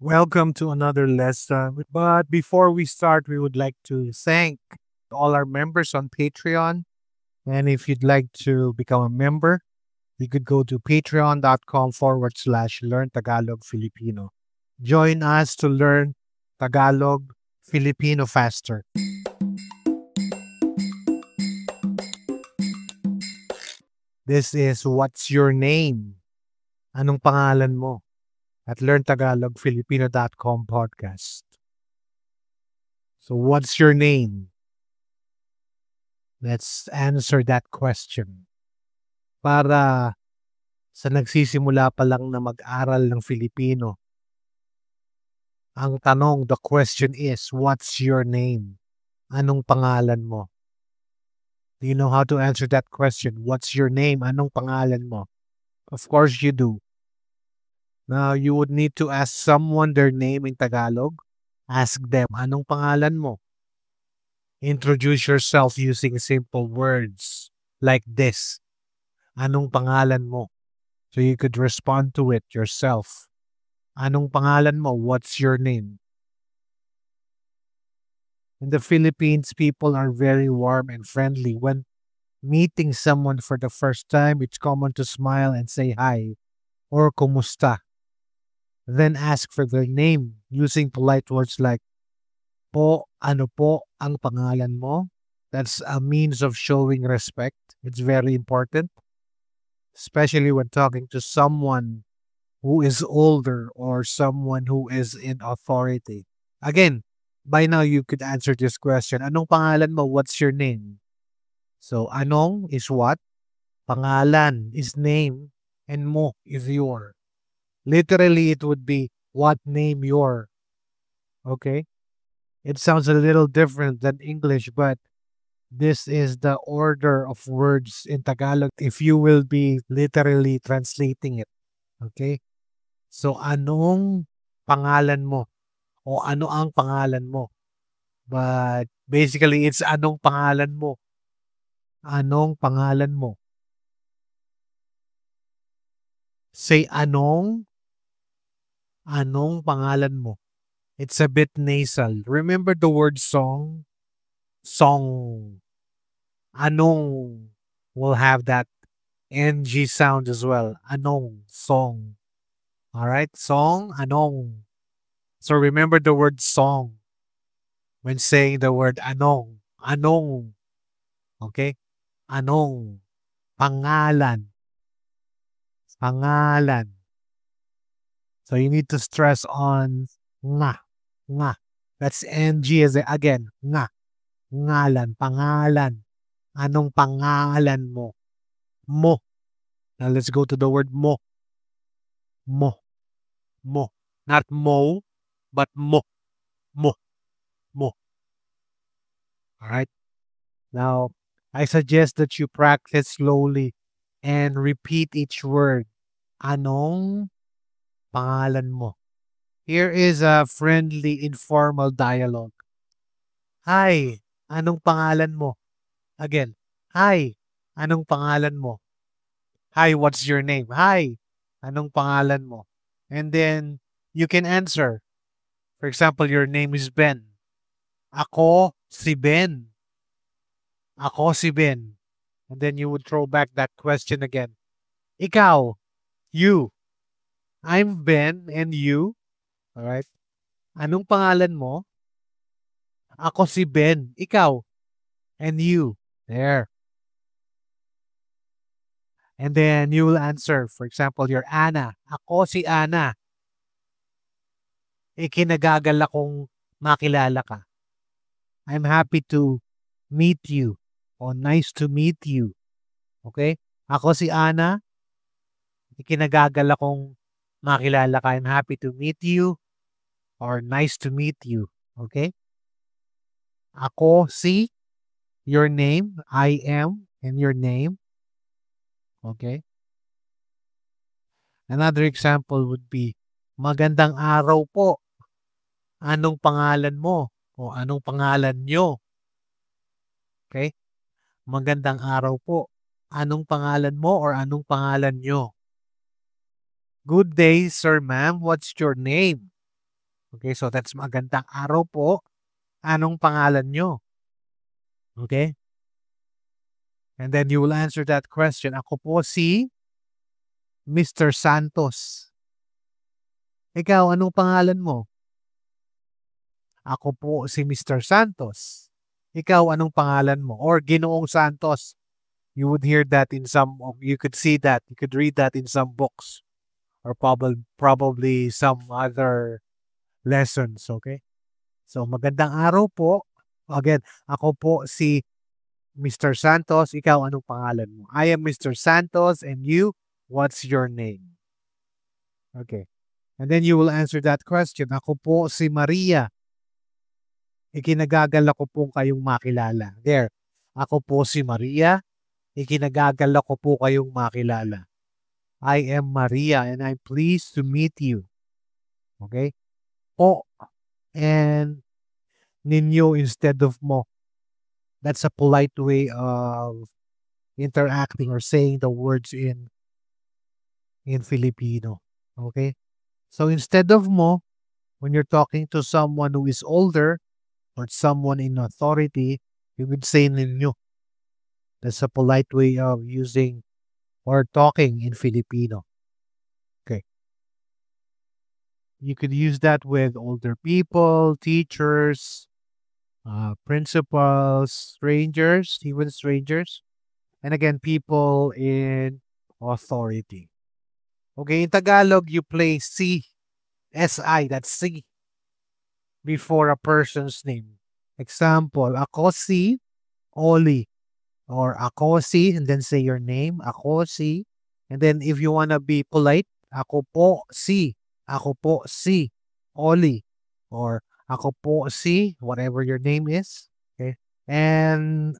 Welcome to another lesson. But before we start, we would like to thank all our members on Patreon. And if you'd like to become a member, you could go to patreon.com/learn Tagalog Filipino. Join us to learn Tagalog Filipino faster. This is What's Your Name? Anong pangalan mo? At learntagalogfilipino.com podcast. So what's your name? Let's answer that question. Para sa nagsisimula pa lang na mag-aral ng Filipino, ang tanong, the question is, what's your name? Anong pangalan mo? Do you know how to answer that question? What's your name? Anong pangalan mo? Of course you do. Now, you would need to ask someone their name in Tagalog. Ask them, anong pangalan mo? Introduce yourself using simple words like this. Anong pangalan mo? So you could respond to it yourself. Anong pangalan mo? What's your name? In the Philippines, people are very warm and friendly. When meeting someone for the first time, it's common to smile and say hi or kumusta. Then ask for their name using polite words like ano po ang pangalan mo? That's a means of showing respect. It's very important, especially when talking to someone who is older or someone who is in authority. Again, by now you could answer this question. Anong pangalan mo? What's your name? So, anong is what? Pangalan is name and mo is your. Literally, it would be what name your. Okay? It sounds a little different than English, but this is the order of words in Tagalog if you will be literally translating it. Okay? So, anong pangalan mo? O ano ang pangalan mo? But basically, it's anong pangalan mo? Anong pangalan mo? Say anong pangalan mo? It's a bit nasal. Remember the word song? Song. Anong will have that ng sound as well. Anong, song. Alright? Song, anong. So remember the word song when saying the word anong. Anong. Okay? Anong. Pangalan. Pangalan. So you need to stress on nga. Nga. That's ng as again. Nga. Ngalan. Pangalan. Anong pangalan mo? Mo. Now let's go to the word mo. Mo. Mo. Not mo, but mo. Mo. Mo. Alright? Now, I suggest that you practice slowly and repeat each word. Anong pangalan mo? Here is a friendly, informal dialogue. Hi, anong pangalan mo? Again, hi, anong pangalan mo? Hi, what's your name? Hi, anong pangalan mo? And then, you can answer. For example, your name is Ben. Ako si Ben. Ako si Ben. And then you would throw back that question again. Ikaw, you. I'm Ben and you. Alright? Anong pangalan mo? Ako si Ben. Ikaw. And you. There. And then you will answer. For example, you're Ana. Ako si Ana. Ikinagagal akong makilala ka. I'm happy to meet you. O nice to meet you. Okay? Ako si Ana. Ikinagagal akong makilala ka. I'm happy to meet you. Or nice to meet you. Okay? Ako si your name. I am and your name. Okay? Another example would be, magandang araw po. Anong pangalan mo? O anong pangalan nyo? Okay? Magandang araw po. Anong pangalan mo or anong pangalan nyo? Good day, sir, ma'am. What's your name? Okay, so that's magandang araw po. Anong pangalan nyo? Okay? And then you will answer that question. Ako po si Mr. Santos. Ikaw, anong pangalan mo? Ako po si Mr. Santos. Ikaw, anong pangalan mo? Or Ginoong Santos. You would hear that in some, you could see that, you could read that in some books. Or probably some other lessons, okay? So, magandang araw po. Again, ako po si Mr. Santos. Ikaw, anong pangalan mo? I am Mr. Santos, and you, what's your name? Okay. And then you will answer that question. Ako po si Maria. Ikinagagalak ko po kayong makilala. There. Ako po si Maria. Ikinagagalak ko po kayong makilala. I am Maria and I'm pleased to meet you. Okay? Po and ninyo instead of mo. That's a polite way of interacting or saying the words in Filipino. Okay? So instead of mo, when you're talking to someone who is older or someone in authority, you would say ninyo. That's a polite way of using or talking in Filipino. Okay. You could use that with older people, teachers, principals, strangers, even strangers. And again, people in authority. Okay, in Tagalog, you place C, S-I, that's C, before a person's name. Example, ako si Oli. Or ako si, and then say your name, ako si. And then if you want to be polite, ako po si Oli. Or ako po si, whatever your name is. Okay. And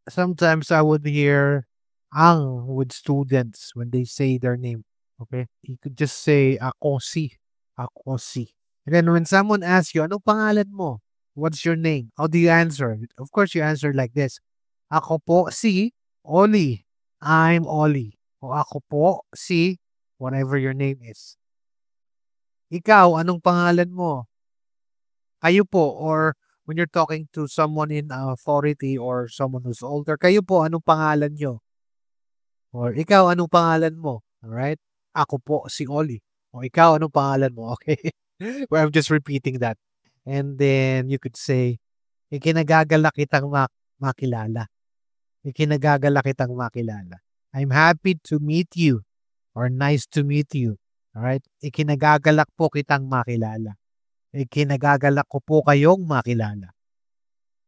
sometimes I would hear ang with students when they say their name. Okay. You could just say ako si. And then when someone asks you, anong pangalan mo? What's your name? How do you answer? Of course, you answer like this. Ako po si Oli. I'm Oli. O ako po si whatever your name is. Ikaw, anong pangalan mo? Kayo po, or when you're talking to someone in authority or someone who's older, kayo po, anong pangalan nyo? Or ikaw, anong pangalan mo? Alright? Ako po si Oli. O ikaw, anong pangalan mo? Okay? Well, I'm just repeating that. And then you could say, ikinagagalak kitang makilala. Ikinagagalak kitang makilala. I'm happy to meet you or nice to meet you. Alright? Ikinagagalak po kitang makilala. Ikinagagalak ko po kayong makilala.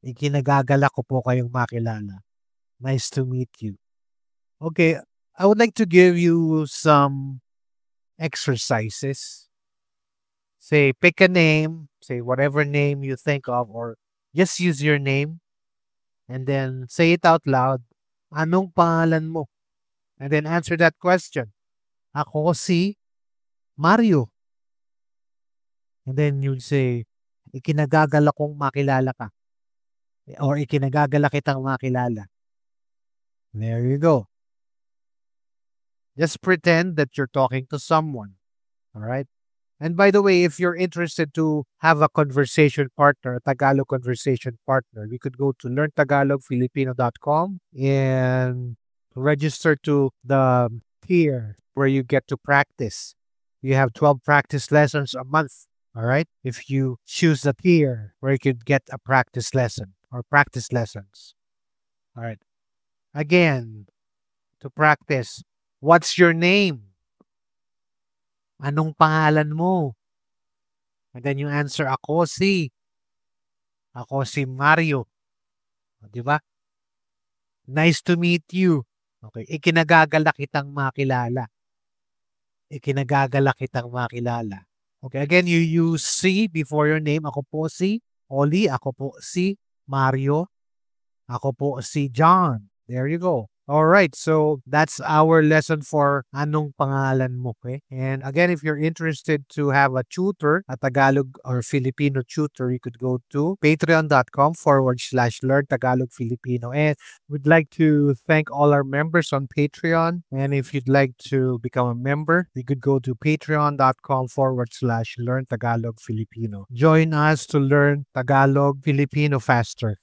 Ikinagagalak ko po kayong makilala. Nice to meet you. Okay, I would like to give you some exercises. Say, pick a name. Say whatever name you think of or just use your name. And then say it out loud. Anong pangalan mo? And then answer that question. Ako si Mario. And then you'll say, ikinagagala kong makilala ka. Or ikinagagala kitang makilala. There you go. Just pretend that you're talking to someone. All right? And by the way, if you're interested to have a conversation partner, a Tagalog conversation partner, you could go to learntagalogfilipino.com and register to the tier where you get to practice. You have 12 practice lessons a month. All right. If you choose the tier where you could get a practice lesson or practice lessons. All right. Again, to practice, what's your name? Anong pangalan mo? And then you answer, ako si Mario. Di ba? Nice to meet you. Okay. Ikinagagalak kitang makilala. Ikinagagalak kitang makilala. Okay. Again, you use si before your name. Ako po si Oli. Ako po si Mario. Ako po si John. There you go. All right, so that's our lesson for anong pangalan mo, okay? And again, if you're interested to have a tutor, a Tagalog or Filipino tutor, you could go to patreon.com/learn Tagalog Filipino. And we'd like to thank all our members on Patreon. And if you'd like to become a member, you could go to patreon.com/learn Tagalog Filipino. Join us to learn Tagalog Filipino faster.